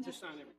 Just sign everything.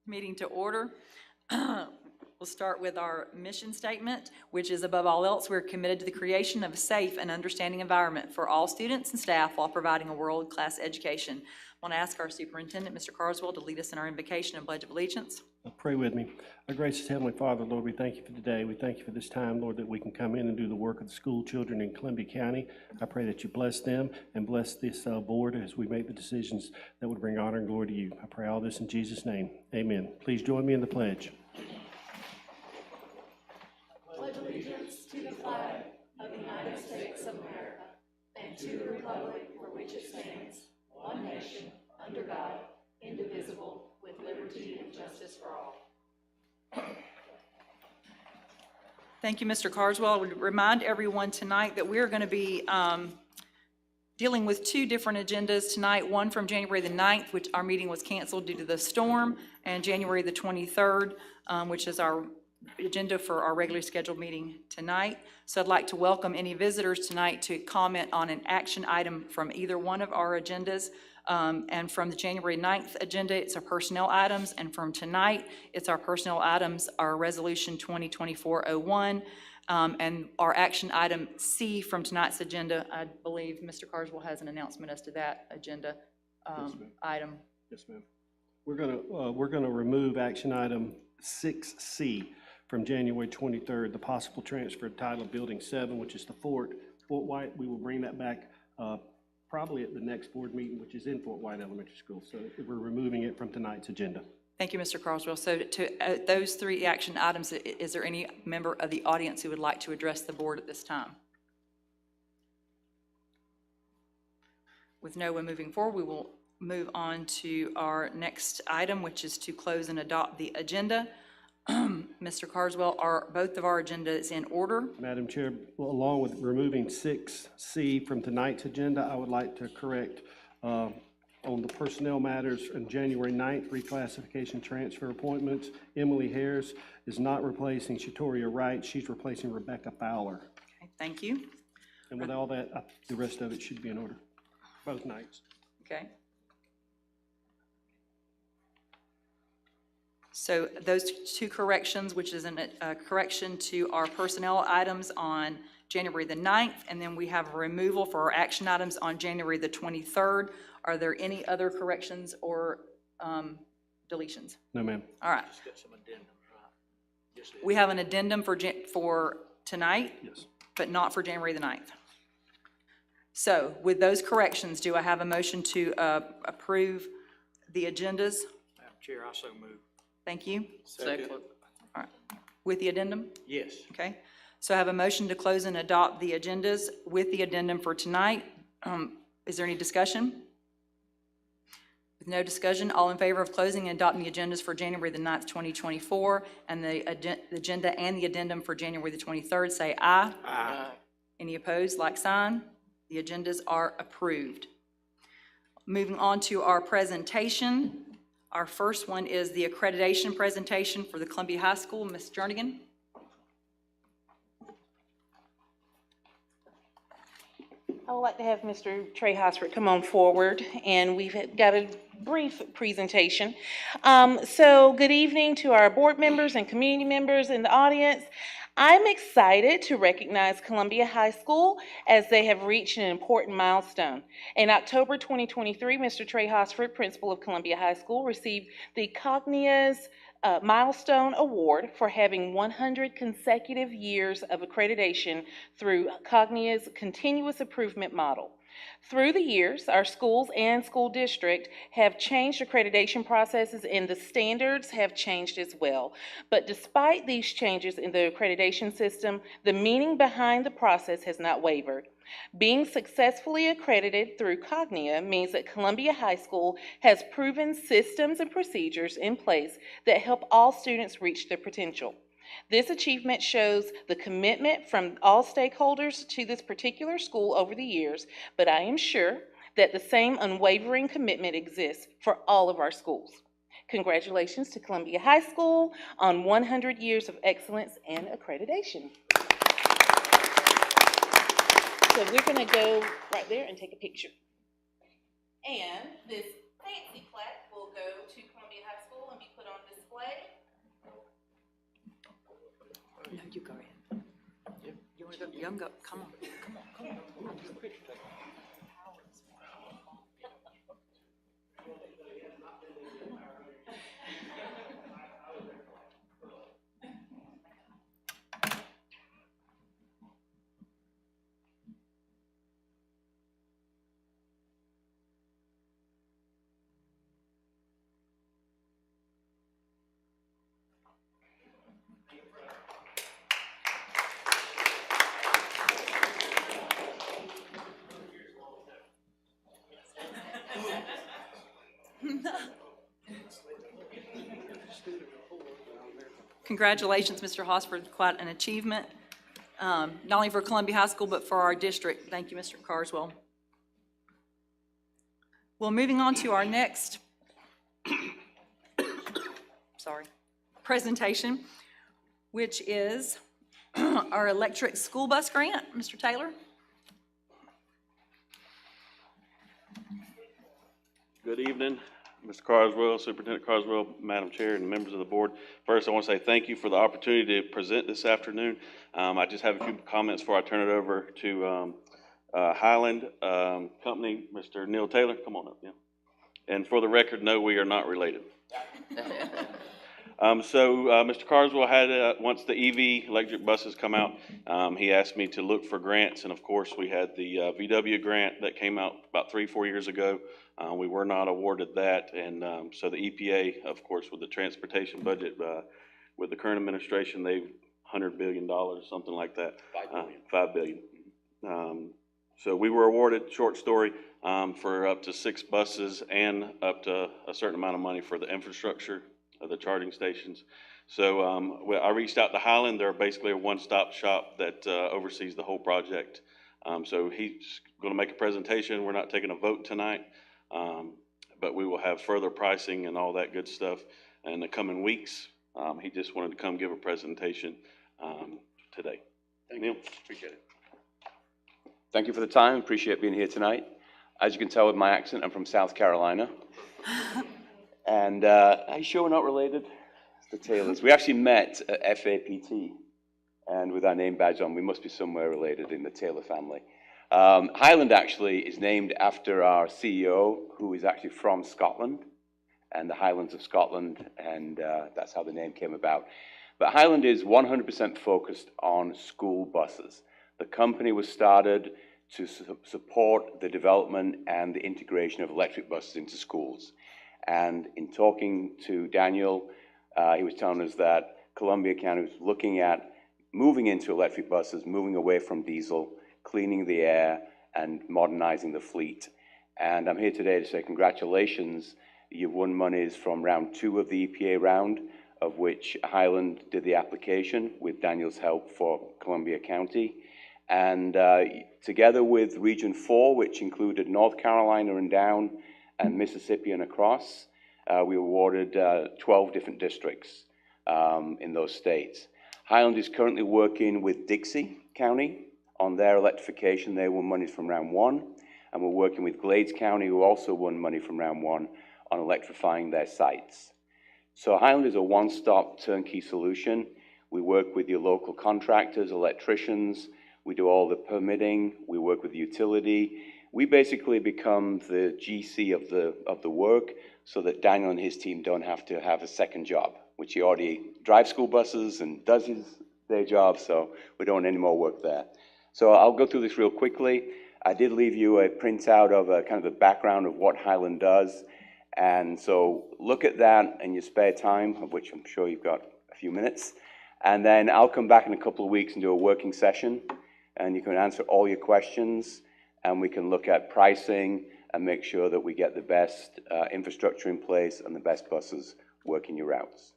Meeting to order. We'll start with our mission statement, which is above all else, we're committed to the creation of a safe and understanding environment for all students and staff while providing a world-class education. I want to ask our superintendent, Mr. Carswell, to lead us in our invocation and pledge of allegiance. Pray with me. Our gracious Heavenly Father, Lord, we thank you for today. We thank you for this time, Lord, that we can come in and do the work of the school children in Columbia County. I pray that you bless them and bless this board as we make the decisions that would bring honor and glory to you. I pray all this in Jesus' name. Amen. Please join me in the pledge. Pledge allegiance to the flag of the United States of America and to the republic for which it stands, one nation, under God, indivisible, with liberty and justice for all. Thank you, Mr. Carswell. I would remind everyone tonight that we're going to be dealing with two different agendas tonight, one from January the 9th, which our meeting was canceled due to the storm, and January the 23rd, which is our agenda for our regularly scheduled meeting tonight. So I'd like to welcome any visitors tonight to comment on an action item from either one of our agendas. And from the January 9th agenda, it's our personnel items, and from tonight, it's our personnel items, our resolution 2024-01, and our action item C from tonight's agenda. I believe Mr. Carswell has an announcement as to that agenda item. Yes, ma'am. We're gonna remove action item 6C from January 23rd, the possible transfer of title of Building 7, which is the Fort White. We will bring that back probably at the next board meeting, which is in Fort White Elementary School. So we're removing it from tonight's agenda. Thank you, Mr. Carswell. So to those three action items, is there any member of the audience who would like to address the board at this time? With no one moving forward, we will move on to our next item, which is to close and adopt the agenda. Mr. Carswell, are both of our agendas in order? Madam Chair, well, along with removing 6C from tonight's agenda, I would like to correct on the personnel matters on January 9th, reclassification transfer appointments. Emily Harris is not replacing Shatoria Wright. She's replacing Rebecca Fowler. Okay, thank you. And with all that, the rest of it should be in order, both nights. Okay. So those two corrections, which is a correction to our personnel items on January the 9th, and then we have a removal for our action items on January the 23rd. Are there any other corrections or deletions? No, ma'am. All right. We have an addendum for tonight, Yes. but not for January the 9th. So with those corrections, do I have a motion to approve the agendas? Madam Chair, I so move. Thank you. Second. All right. With the addendum? Yes. Okay. So I have a motion to close and adopt the agendas with the addendum for tonight. Is there any discussion? With no discussion, all in favor of closing and adopting the agendas for January the 9th, 2024, and the agenda and the addendum for January the 23rd, say aye. Aye. Any opposed, like sign? The agendas are approved. Moving on to our presentation. Our first one is the accreditation presentation for the Columbia High School. Ms. Jernigan. I would like to have Mr. Trey Hosford come on forward, and we've got a brief presentation. So good evening to our board members and community members in the audience. I'm excited to recognize Columbia High School as they have reached an important milestone. In October 2023, Mr. Trey Hosford, principal of Columbia High School, received the Cognia's Milestone Award for having 100 consecutive years of accreditation through Cognia's continuous improvement model. Through the years, our schools and school district have changed accreditation processes, and the standards have changed as well. But despite these changes in the accreditation system, the meaning behind the process has not wavered. Being successfully accredited through Cognia means that Columbia High School has proven systems and procedures in place that help all students reach their potential. This achievement shows the commitment from all stakeholders to this particular school over the years, but I am sure that the same unwavering commitment exists for all of our schools. Congratulations to Columbia High School on 100 years of excellence and accreditation. So we're going to go right there and take a picture. And this fancy plaque will go to Columbia High School and be put on display. No, you go ahead. You want to go? You can go. Come on. Come on. Come on. Congratulations, Mr. Hosford, quite an achievement, not only for Columbia High School, but for our district. Thank you, Mr. Carswell. Well, moving on to our next presentation, which is our electric school bus grant. Mr. Taylor? Good evening, Mr. Carswell, Superintendent Carswell, Madam Chair, and members of the board. First, I want to say thank you for the opportunity to present this afternoon. I just have a few comments before I turn it over to Highland Company, Mr. Neil Taylor. Come on up, yeah. And for the record, no, we are not related. Mr. Carswell had, once the EV electric buses come out, he asked me to look for grants, and of course, we had the VW grant that came out about 3-4 years ago. We were not awarded that, and so the EPA, of course, with the transportation budget, with the current administration, they've $100 billion, something like that. $5 billion. So we were awarded, short story, for up to 6 buses and up to a certain amount of money for the infrastructure of the charging stations. So I reached out to Highland. They're basically a one-stop shop that oversees the whole project. So he's going to make a presentation. We're not taking a vote tonight, but we will have further pricing and all that good stuff in the coming weeks. He just wanted to come give a presentation today. Neil? Appreciate it. Thank you for the time. Appreciate being here tonight. As you can tell with my accent, I'm from South Carolina. And are you sure we're not related? It's the Taylors. We actually met at FAPT, and with our name badge on, we must be somewhere related in the Taylor family. Highland actually is named after our CEO, who is actually from Scotland, and the Highlands of Scotland, and that's how the name came about. But Highland is 100% focused on school buses. The company was started to support the development and the integration of electric buses into schools. And in talking to Daniel, he was telling us that Columbia County was looking at moving into electric buses, moving away from diesel, cleaning the air, and modernizing the fleet. And I'm here today to say congratulations. You've won monies from round 2 of the EPA round, of which Highland did the application with Daniel's help for Columbia County. And together with Region 4, which included North Carolina and down, and Mississippi and across, we awarded 12 different districts in those states. Highland is currently working with Dixie County on their electrification. They won money from round 1, and we're working with Glades County, who also won money from round 1 on electrifying their sites. So Highland is a one-stop turnkey solution. We work with your local contractors, electricians. We do all the permitting. We work with the utility. We basically become the GC of the work so that Daniel and his team don't have to have a second job, which he already drives school buses and does his day job, so we don't want any more work there. So I'll go through this real quickly. I did leave you a printout of a kind of the background of what Highland does. And so look at that in your spare time, of which I'm sure you've got a few minutes. And then I'll come back in a couple of weeks and do a working session, and you can answer all your questions, and we can look at pricing and make sure that we get the best infrastructure in place and the best buses working your routes.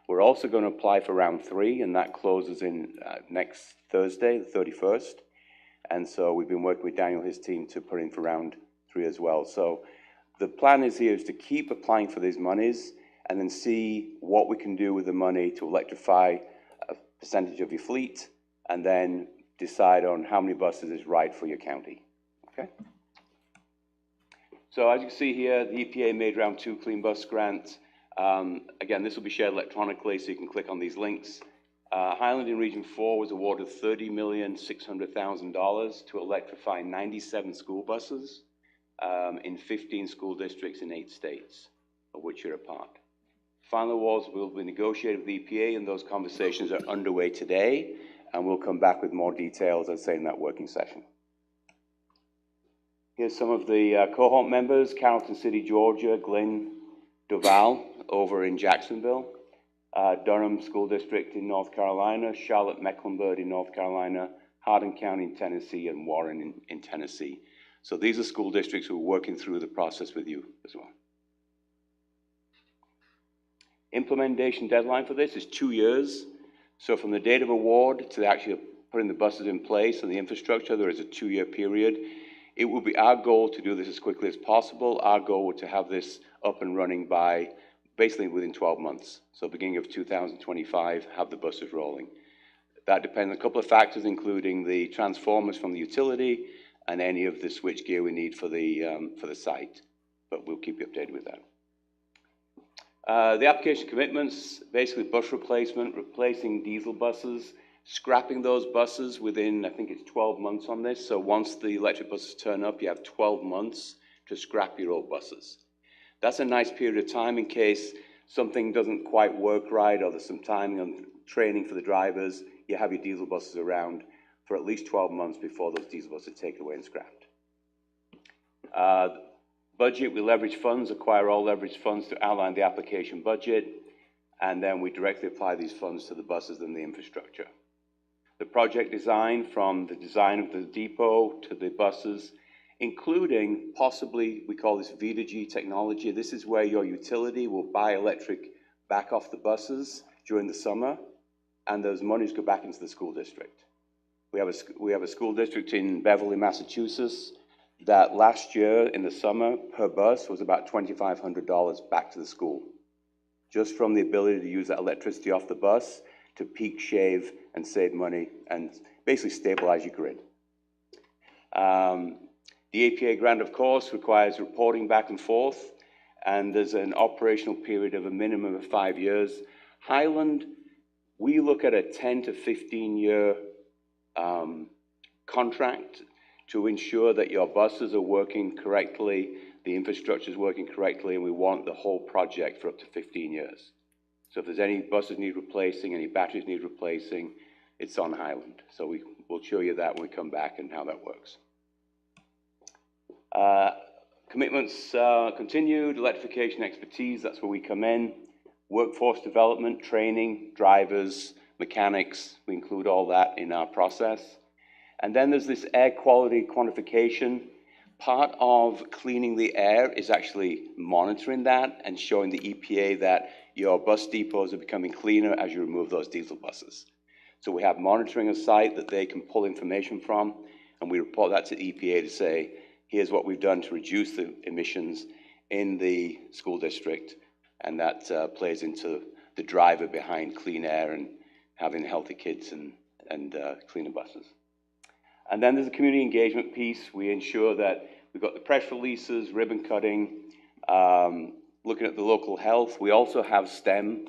We're also going to apply for round 3, and that closes in next Thursday, the 31st. And so we've been working with Daniel and his team to put in for round 3 as well. So the plan is here is to keep applying for these monies and then see what we can do with the money to electrify a percentage of your fleet, and then decide on how many buses is right for your county. Okay? So as you can see here, the EPA made round 2 clean bus grant. Again, this will be shared electronically, so you can click on these links. Highland in Region 4 was awarded $30,600,000 to electrify 97 school buses in 15 school districts in 8 states, of which you're a part. Final awards will be negotiated with the EPA, and those conversations are underway today, and we'll come back with more details, as I say, in that working session. Here's some of the cohort members: Carrollton City, Georgia, Glenn Duval over in Jacksonville, Durham School District in North Carolina, Charlotte Mecklenburg in North Carolina, Hardin County in Tennessee, and Warren in Tennessee. So these are school districts who are working through the process with you as well. Implementation deadline for this is 2 years. So from the date of award to actually putting the buses in place and the infrastructure, there is a 2-year period. It will be our goal to do this as quickly as possible. Our goal would to have this up and running by basically within 12 months. So beginning of 2025, have the buses rolling. That depends on a couple of factors, including the transformers from the utility and any of the switch gear we need for the site. But we'll keep you updated with that. The application commitments, basically bus replacement, replacing diesel buses, scrapping those buses within, I think it's 12 months on this. So once the electric buses turn up, you have 12 months to scrap your old buses. That's a nice period of time in case something doesn't quite work right, or there's some timing on training for the drivers, you have your diesel buses around for at least 12 months before those diesel buses are taken away and scrapped. Budget, we leverage funds, acquire all leverage funds to outline the application budget, and then we directly apply these funds to the buses and the infrastructure. The project design, from the design of the depot to the buses, including possibly, we call this V2G technology. This is where your utility will buy electric back off the buses during the summer, and those monies go back into the school district. We have a school district in Beverly, Massachusetts, that last year in the summer per bus was about $2,500 back to the school, just from the ability to use that electricity off the bus to peak shave and save money and basically stabilize your grid. The APA grant, of course, requires reporting back and forth, and there's an operational period of a minimum of 5 years. Highland, we look at a 10 to 15 year contract to ensure that your buses are working correctly, the infrastructure is working correctly, and we want the whole project for up to 15 years. So if there's any buses need replacing, any batteries need replacing, it's on Highland. So we'll show you that when we come back and how that works. Commitments continued, electrification expertise, that's where we come in. Workforce development, training, drivers, mechanics, we include all that in our process. And then there's this air quality quantification. Part of cleaning the air is actually monitoring that and showing the EPA that your bus depots are becoming cleaner as you remove those diesel buses. So we have monitoring a site that they can pull information from, and we report that to the EPA to say, here's what we've done to reduce the emissions in the school district, and that plays into the driver behind clean air and having healthy kids and cleaner buses. And then there's a community engagement piece. We ensure that we've got the press releases, ribbon cutting, looking at the local health. We also have STEM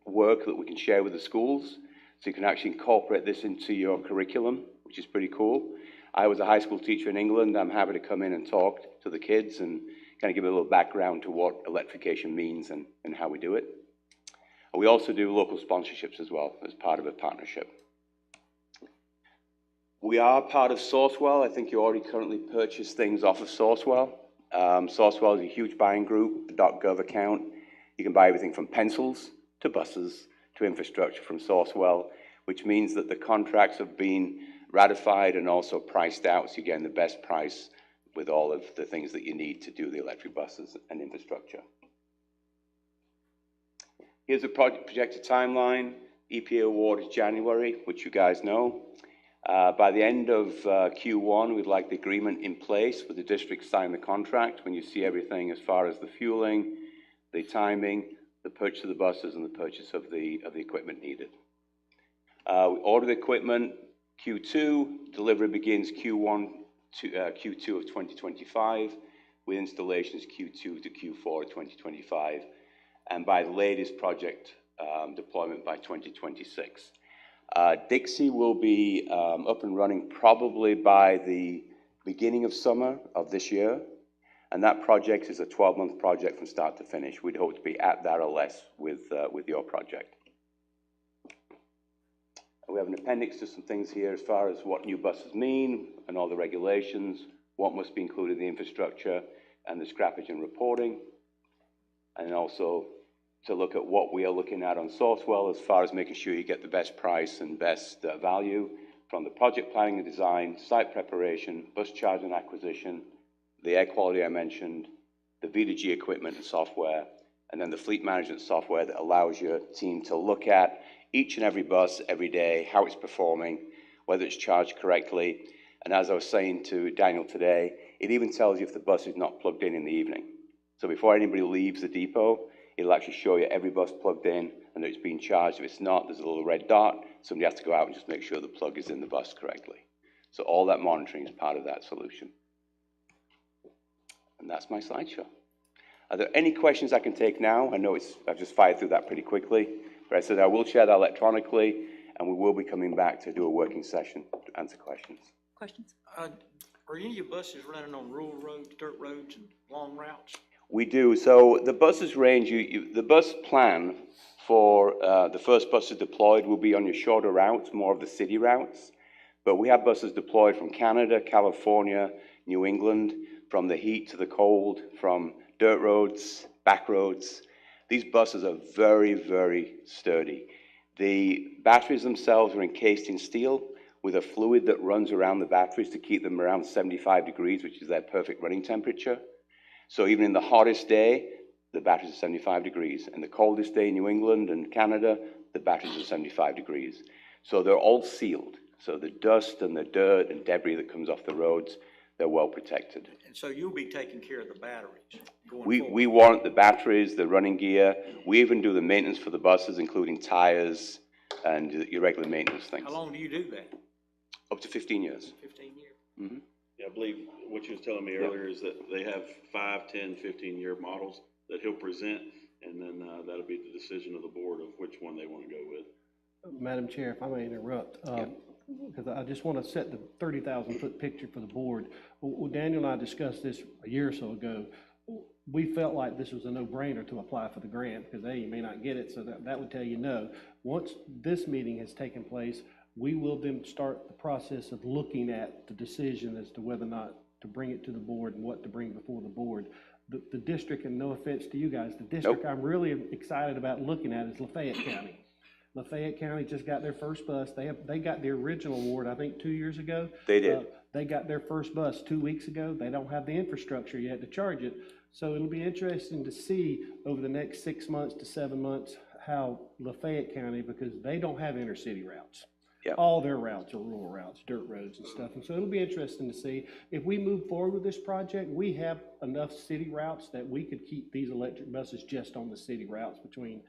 work that we can share with the schools, so you can actually incorporate this into your curriculum, which is pretty cool. I was a high school teacher in England. I'm happy to come in and talk to the kids and kind of give a little background to what electrification means and how we do it. We also do local sponsorships as well as part of a partnership. We are part of Sourcewell. I think you already currently purchase things off of Sourcewell. Sourcewell is a huge buying group, a .gov account. You can buy everything from pencils to buses to infrastructure from Sourcewell, which means that the contracts have been ratified and also priced out, so you're getting the best price with all of the things that you need to do the electric buses and infrastructure. Here's a projected timeline. EPA award is January, which you guys know. By the end of Q1, we'd like the agreement in place with the district sign the contract when you see everything as far as the fueling, the timing, the purchase of the buses, and the purchase of the equipment needed. We order the equipment Q2, delivery begins Q1 to Q2 of 2025, with installations Q2 to Q4 of 2025, and by the latest project deployment by 2026. Dixie will be up and running probably by the beginning of summer of this year, and that project is a 12-month project from start to finish. We'd hope to be at that or less with your project. We have an appendix to some things here as far as what new buses mean and all the regulations, what must be included in the infrastructure, and the scrappage and reporting, and also to look at what we are looking at on Sourcewell as far as making sure you get the best price and best value from the project planning and design, site preparation, bus charge and acquisition, the air quality I mentioned, the V2G equipment and software, and then the fleet management software that allows your team to look at each and every bus every day, how it's performing, whether it's charged correctly. And as I was saying to Daniel today, it even tells you if the bus is not plugged in the evening. So before anybody leaves the depot, it'll actually show you every bus plugged in and that it's being charged. If it's not, there's a little red dot. Somebody has to go out and just make sure the plug is in the bus correctly. So all that monitoring is part of that solution. And that's my slideshow. Are there any questions I can take now? I know I've just fired through that pretty quickly, but I said I will share that electronically, and we will be coming back to do a working session to answer questions. Questions? Are any of your buses running on rural roads, dirt roads, and long routes? We do. So the buses range, the bus plan for the first buses deployed will be on your shorter routes, more of the city routes. But we have buses deployed from Canada, California, New England, from the heat to the cold, from dirt roads, back roads. These buses are very, very sturdy. The batteries themselves are encased in steel with a fluid that runs around the batteries to keep them around 75 degrees, which is their perfect running temperature. So even in the hottest day, the batteries are 75 degrees. In the coldest day in New England and Canada, the batteries are 75 degrees. So they're all sealed. So the dust and the dirt and debris that comes off the roads, they're well protected. And so you'll be taking care of the batteries going We forward? warrant the batteries, the running gear. We even do the maintenance for the buses, including tires and your regular maintenance things. How long do you do that? Up to 15 years. 15 years? Mm-hmm. Yeah, I believe what you was telling me earlier is that they have 5, 10, 15-year models that he'll present, and then that'll be the decision of the board of which one they want to go with. Madam Chair, if I may interrupt, because I just want to set the 30,000-foot picture for the board. Well, Daniel and I discussed this a year or so ago. We felt like this was a no-brainer to apply for the grant, because A, you may not get it, so that would tell you no. Once this meeting has taken place, we will then start the process of looking at the decision as to whether or not to bring it to the board and what to bring before the board. The district, and no offense to you guys, the district I'm really excited about looking at is Lafayette County. Lafayette County just got their first bus. They got the original award, I think, 2 years ago. They did. They got their first bus 2 weeks ago. They don't have the infrastructure yet to charge it. So it'll be interesting to see over the next 6 months to 7 months how Lafayette County, because they don't have intercity routes. Yep. All their routes are rural routes, dirt roads and stuff. And so it'll be interesting to see if we move forward with this project, we have enough city routes that we could keep these electric buses just on the city routes between,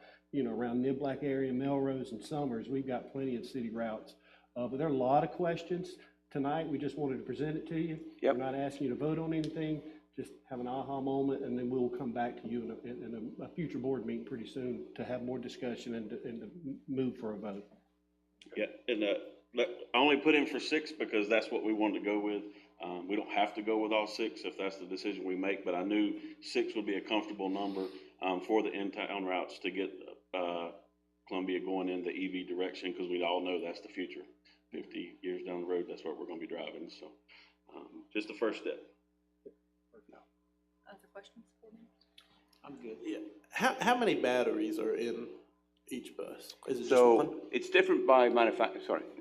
around Niblack area, Melrose and Summers. We've got plenty of city routes. But there are a lot of questions. Tonight, we just wanted to present it to you. Yep. We're not asking you to vote on anything. Just have an aha moment, and then we'll come back to you in a future board meeting pretty soon to have more discussion and to move for a vote. Yeah, and I only put in for 6 because that's what we wanted to go with. We don't have to go with all 6 if that's the decision we make, but I knew 6 would be a comfortable number for the in-town routes to get Columbia going in the EV direction, because we all know that's the future. 50 years down the road, that's what we're going to be driving. So just the first step. Other questions for me? I'm good. Yeah. How many batteries are in each bus? Is it just So one? it's different by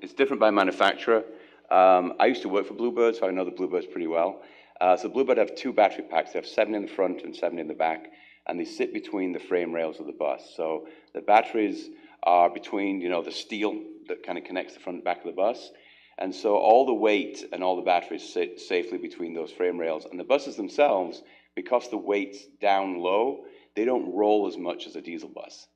it's different by manufacturer. I used to work for Bluebird, so I know the Bluebirds pretty well. So Bluebird have 2 battery packs. They have 7 in the front and 7 in the back, and they sit between the frame rails of the bus. So the batteries are between, the steel that kind of connects the front and back of the bus. And so all the weight and all the batteries sit safely between those frame rails. And the buses themselves, because the weight's down low, they don't roll as much as a diesel bus.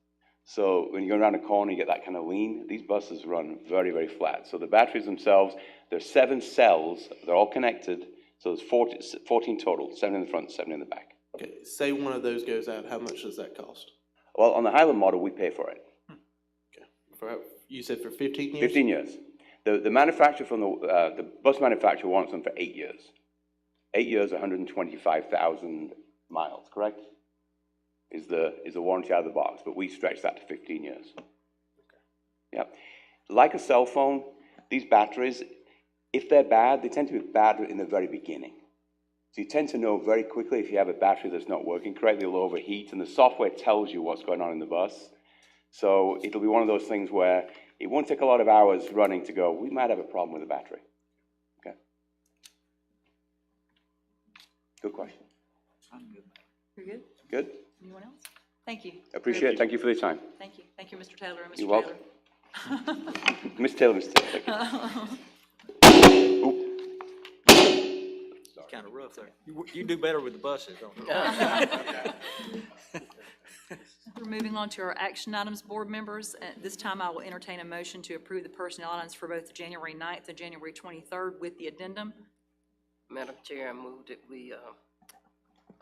So when you go around a corner, you get that kind of lean. These buses run very, very flat. So the batteries themselves, there's 7 cells. They're all connected. So there's 14 total, 7 in the front, 7 in the back. Okay, say one of those goes out, how much does that cost? Well, on the Highland model, we pay for it. Okay, you said for 15 years? 15 years. The manufacturer from the bus manufacturer wants them for 8 years. 8 years, 125,000 miles, correct? Is the warranty out of the box, but we stretch that to 15 years. Yeah. Like a cell phone, these batteries, if they're bad, they tend to be bad in the very beginning. So you tend to know very quickly if you have a battery that's not working correctly, it'll overheat, and the software tells you what's going on in the bus. So it'll be one of those things where it won't take a lot of hours running to go, we might have a problem with the battery. Okay. Good question. I'm good. You're good? Good? Anyone else? Thank you. Appreciate it. Thank you for your time. Thank you. Thank you, Mr. Taylor and Mr. You're welcome. Taylor. Miss Taylor, Miss Taylor. Thank you. It's kind of rough there. You do better with the buses, don't you? We're moving on to our action items, board members. At this time, I will entertain a motion to approve the personnel items for both January 9th and January 23rd with the addendum. Madam Chair, I move that we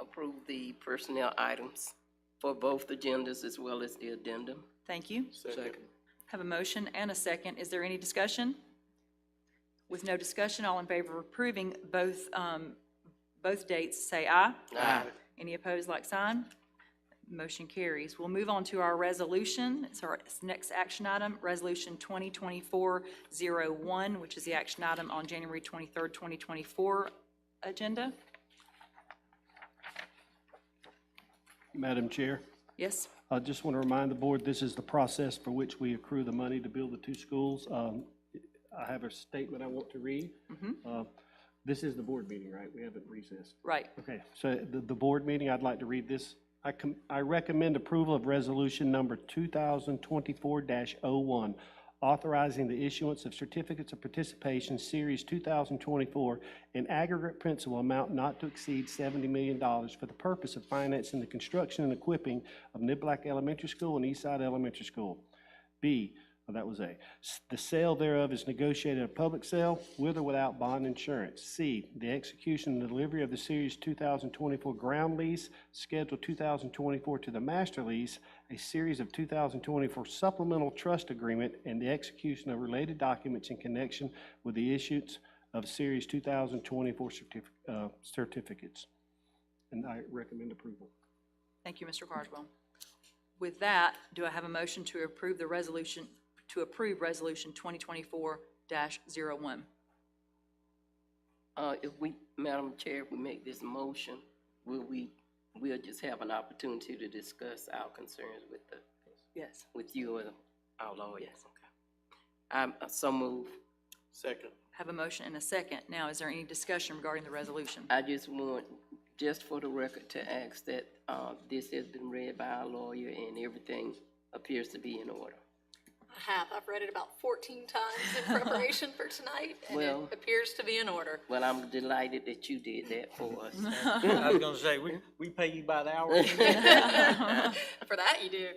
approve the personnel items for both agendas as well as the addendum. Thank you. Second. Have a motion and a second. Is there any discussion? With no discussion, all in favor of approving both dates, say aye. Aye. Any opposed, like sign. Motion carries. We'll move on to our resolution. It's our next action item, Resolution 2024-01, which is the action item on January 23rd, 2024 agenda. Madam Chair, Yes? I just want to remind the board, this is the process for which we accrue the money to build the two schools. I have a statement I want to read. This is the board meeting, right? We haven't recessed. Right. Okay, so the board meeting, I'd like to read this. I recommend approval of resolution number 2024-01, authorizing the issuance of certificates of participation, Series 2024, in aggregate principal amount not to exceed $70 million for the purpose of financing the construction and equipping of Niblack Elementary School and Eastside Elementary School. B, that was A. The sale thereof is negotiated a public sale with or without bond insurance. C, the execution and delivery of the Series 2024 ground lease, Schedule 2024 to the master lease, a series of 2024 supplemental trust agreement, and the execution of related documents in connection with the issuance of Series 2024 certificates. And I recommend approval. Thank you, Mr. Carswell. With that, do I have a motion to approve the resolution, to approve Resolution 2024-01? If we, Madam Chair, if we make this motion, we'll just have an opportunity to discuss our concerns Yes. with you or our lawyers. Okay. I'm so move. Second. Have a motion and a second. Now, is there any discussion regarding the resolution? I just want, just for the record, to ask that, this has been read by our lawyer and everything appears to be in order. I have. I've read it about 14 times in preparation for tonight, and Well- it appears to be in order. Well, I'm delighted that you did that for us. I was gonna say, we pay you by the hour. For that, you do.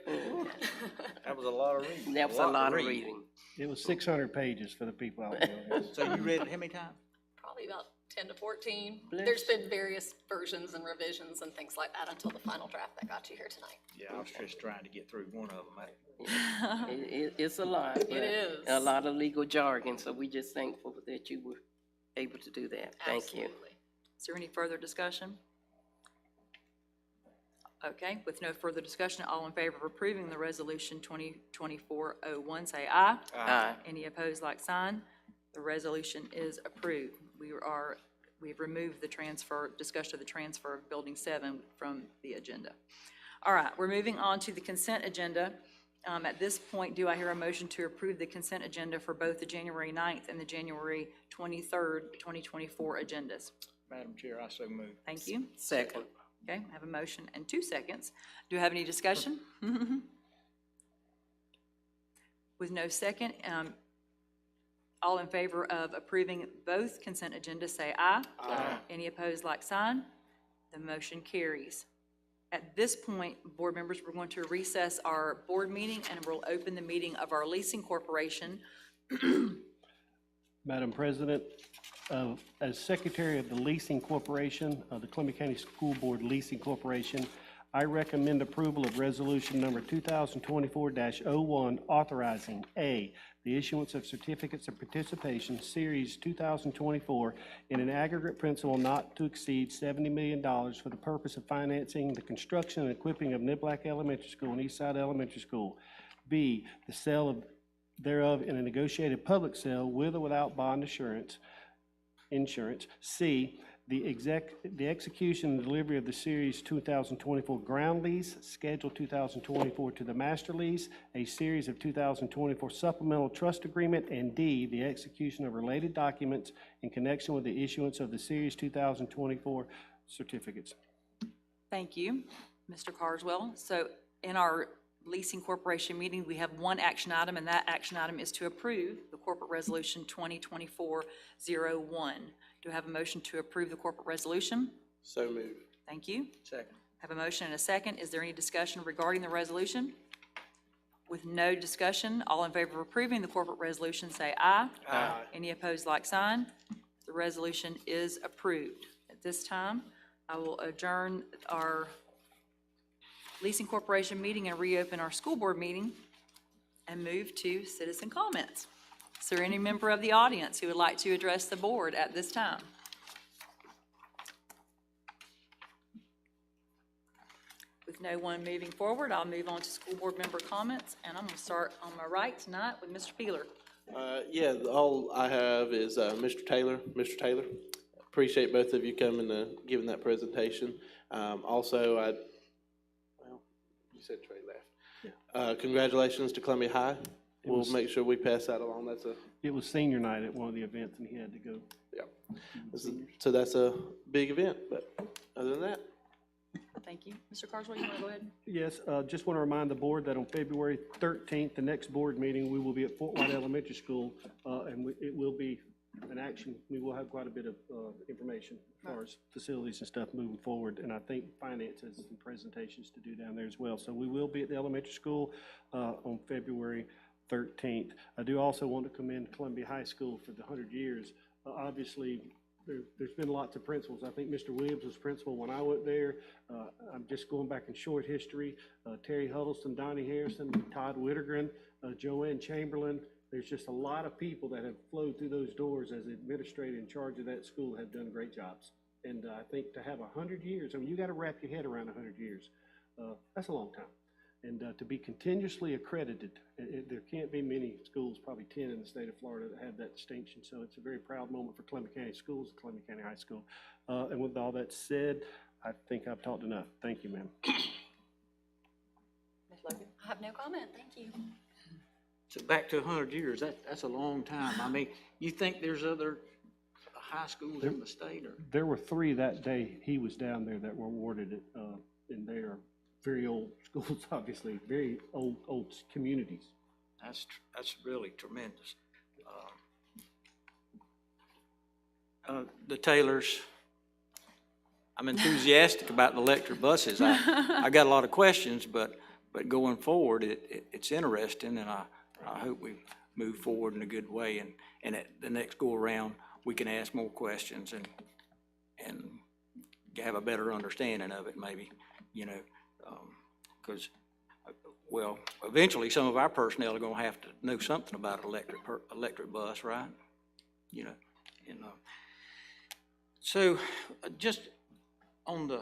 That was a lot of reading. That was a lot of read. reading. It was 600 pages for the people out there. So you read it how many times? Probably about 10 to 14. Bless. There's been various versions and revisions and things like that until the final draft that got you here tonight. Yeah, I was just trying to get through one of them. It's a lot. but is. A lot of legal jargon, so we just thankful that you were able to do that. Thank you. Absolutely. Is there any further discussion? Okay, with no further discussion, all in favor of approving the resolution 2024-01, say aye. Aye. Any opposed, like sign. The resolution is approved. We've removed the discussion of the transfer of Building 7 from the agenda. All right, we're moving on to the consent agenda. At this point, do I hear a motion to approve the consent agenda for both the January 9th and the January 23rd, 2024 agendas? Madam Chair, I so move. Thank you. Second. Okay, I have a motion and 2 seconds. Do you have any discussion? With no second, all in favor of approving both consent agendas, say aye. Aye. Any opposed, like sign. The motion carries. At this point, board members, we're going to recess our board meeting and we'll open the meeting of our leasing corporation. Madam President, as Secretary of the Leasing Corporation, the Columbia County School Board Leasing Corporation, I recommend approval of resolution number 2024-01, authorizing A, the issuance of certificates of participation, Series 2024, in an aggregate principal not to exceed $70 million for the purpose of financing the construction and equipping of Niblack Elementary School and Eastside Elementary School. B, the sale thereof in a negotiated public sale with or without bond insurance. C, the execution and delivery of the Series 2024 ground lease, Schedule 2024 to the master lease, a series of 2024 supplemental trust agreement, and D, the execution of related documents in connection with the issuance of the Series 2024 certificates. Thank you, Mr. Carswell. So in our leasing corporation meeting, we have one action item, and that action item is to approve the corporate resolution 2024-01. Do I have a motion to approve the corporate resolution? So move. Thank you. Second. Have a motion and a second. Is there any discussion regarding the resolution? With no discussion, all in favor of approving the corporate resolution, say aye. Aye. Any opposed, like sign. The resolution is approved. At this time, I will adjourn our leasing corporation meeting and reopen our school board meeting and move to citizen comments. Is there any member of the audience who would like to address the board at this time? With no one moving forward, I'll move on to school board member comments, and I'm going to start on my right tonight with Mr. Peeler. Yeah, all I have is, Mr. Taylor. Mr. Taylor, appreciate both of you coming to giving that presentation. Also, well, you said Trey left. Congratulations to Columbia High. We'll make sure we pass that along. That's It was senior night at one of the events, and he had to go. so that's a big event, but other than that, Thank you. Mr. Carswell, you want to go ahead? Yes, just want to remind the board that on February 13th, the next board meeting, we will be at Fort White Elementary School, and it will be an action. We will have quite a bit of information as far as facilities and stuff moving forward, and I think finance has some presentations to do down there as well. So we will be at the elementary school on February 13th. I do also want to commend Columbia High School for the 100 years. Obviously, there's been lots of principals. I think Mr. Williams was principal when I went there. I'm just going back in short history. Terry Huddleston, Donnie Harrison, Todd Whittergren, Joanne Chamberlain. There's just a lot of people that have flowed through those doors as administrator in charge of that school have done great jobs. And I think to have 100 years, I mean, you got to wrap your head around 100 years. That's a long time. And to be continuously accredited, there can't be many schools, probably 10 in the state of Florida, that have that distinction. So it's a very proud moment for Columbia County Schools, Columbia County High School. And with all that said, I think I've talked enough. Thank you, ma'am. Ms. Logan? I have no comment, thank you. So back to 100 years, that's a long time. I mean, you think there's other high schools in the state, or? There were 3 that day he was down there that were awarded it, and they are very old schools, obviously, very old communities. That's really tremendous. The Taylors, I'm enthusiastic about the electric buses. I got a lot of questions, but going forward, it's interesting, and I hope we move forward in a good way, and at the next go around, we can ask more questions and have a better understanding of it, maybe, you know, because, well, eventually some of our personnel are gonna have to know something about electric bus, right? You know, and, so just on the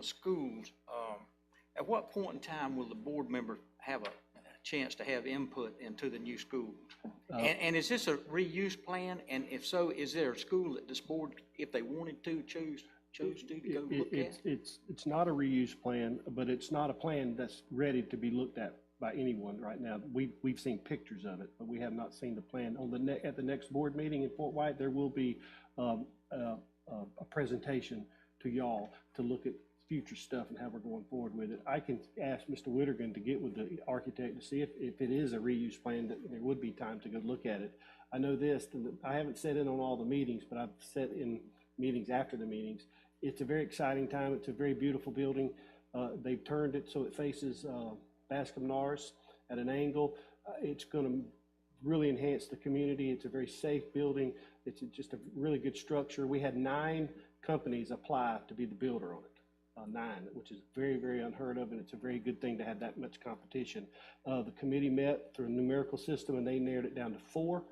schools, at what point in time will the board member have a chance to have input into the new schools? And is this a reuse plan? And if so, is there a school that this board, if they wanted to, chose to go look at? It's not a reuse plan, but it's not a plan that's ready to be looked at by anyone right now. We've seen pictures of it, but we have not seen the plan. At the next board meeting in Fort White, there will be a presentation to y'all to look at future stuff and how we're going forward with it. I can ask Mr. Whittergren to get with the architect to see if it is a reuse plan, that there would be time to go look at it. I know this, I haven't sat in on all the meetings, but I've sat in meetings after the meetings. It's a very exciting time. It's a very beautiful building. They've turned it so it faces Bascom Norris at an angle. It's going to really enhance the community. It's a very safe building. It's just a really good structure. We had 9 companies apply to be the builder on it. 9, which is very, very unheard of, and it's a very good thing to have that much competition. The committee met through a numerical system, and they narrowed it down to 4.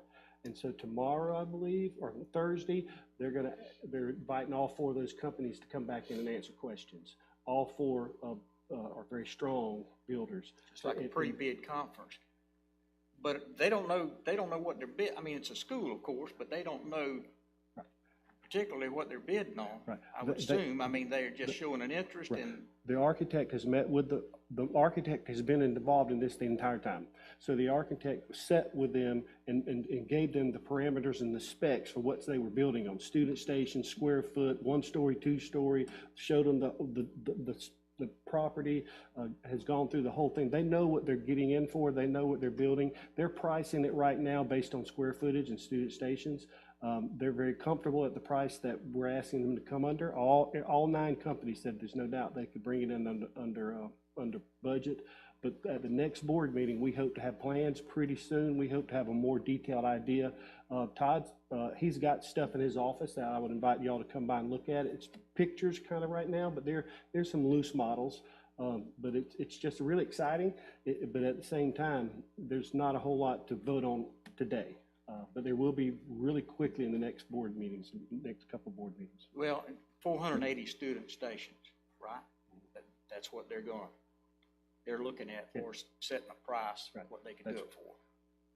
And so tomorrow, I believe, or Thursday, they're inviting all 4 of those companies to come back in and answer questions. All 4 are very strong builders. It's like a pre-bid conference. But they don't know what they're bid. I mean, it's a school, of course, but they don't know particularly what they're bidding on. Right. I would assume. I mean, they're just showing an interest in. The architect has met with the architect has been involved in this the entire time. So the architect sat with them and gave them the parameters and the specs for what they were building on. Student station, square foot, 1-story, 2-story, showed them the property, has gone through the whole thing. They know what they're getting in for. They know what they're building. They're pricing it right now based on square footage and student stations. They're very comfortable at the price that we're asking them to come under. All 9 companies said there's no doubt they could bring it in under budget. But at the next board meeting, we hope to have plans pretty soon. We hope to have a more detailed idea. Todd, he's got stuff in his office that I would invite y'all to come by and look at. It's pictures kind of right now, but there's some loose models. But it's just really exciting. But at the same time, there's not a whole lot to vote on today. But there will be really quickly in the next board meetings, next couple board meetings. Well, 480 student stations, right? that's what they're looking at for setting a price, Right. what they can That's- do it for.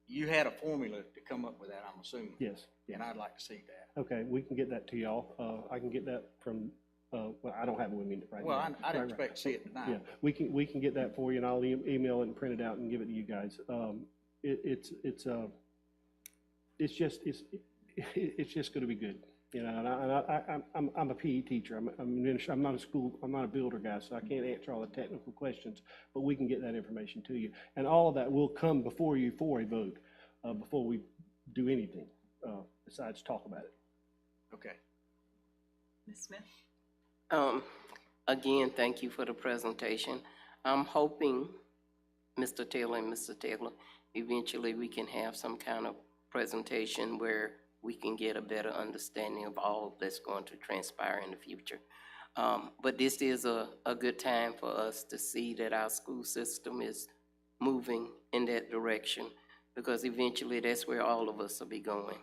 You had a formula to come up with that, I'm assuming. Yes. And I'd like to see that. Okay, we can get that to y'all. I can get that from, well, I don't have it with me right now. Well, I didn't Right, right. expect to see it Yeah, tonight. we can get that for you, and I'll email it and print it out and give it to you guys. It's just gonna be good, you know, and I'm a PE teacher. I'm not a builder guy, so I can't answer all the technical questions, but we can get that information to you. And all of that will come before you for a vote, before we do anything, besides talk about it. Okay. Ms. Smith? Again, thank you for the presentation. I'm hoping, Mr. Taylor and Mr. Taylor, eventually we can have some kind of presentation where we can get a better understanding of all that's going to transpire in the future. But this is a good time for us to see that our school system is moving in that direction, because eventually that's where all of us will be going.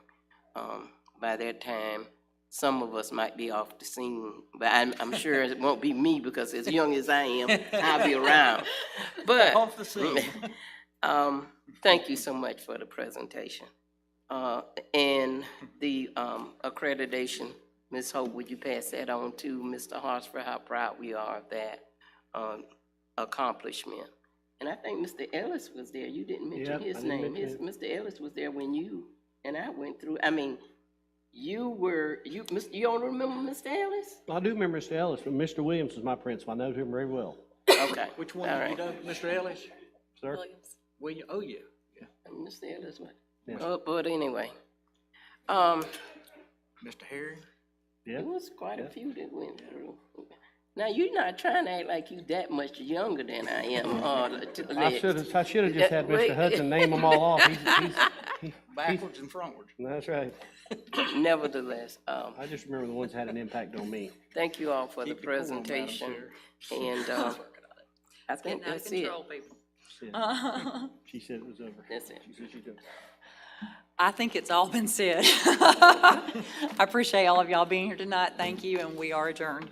By that time, some of us might be off the scene, but I'm sure it won't be me, because as young as I am, I'll be around. But, Off the scene. thank you so much for the presentation. And the accreditation, Ms. Hope, would you pass that on to Mr. Hartsford, how proud we are of that accomplishment? And I think Mr. Ellis was there. You didn't mention Yeah, his I didn't name. mention it. Mr. Ellis was there when you and I went through. I mean, you don't remember Mr. Ellis? I do remember Mr. Ellis, but Mr. Williams was my principal. I know him very well. Okay. Which one all did you right. know, Mr. Ellis? Sir? William, oh, yeah. Mr. Ellis went. Yes. But anyway, Mr. Harry? Yeah. there was quite a few that went through. Now, you're not trying to act like you that much younger than I am, I should have just had Wait. Mr. Hudson name them all off. He's- Backwards and frontwards. That's right. Nevertheless, I just remember the ones that had an impact on me. thank you all for the Keep your cool, Madam presentation. Chair. And I think Getting out of that's it. control, people. She said it was over. That's it. She said she's done. I think it's all been said. I appreciate all of y'all being here tonight. Thank you, and we are adjourned.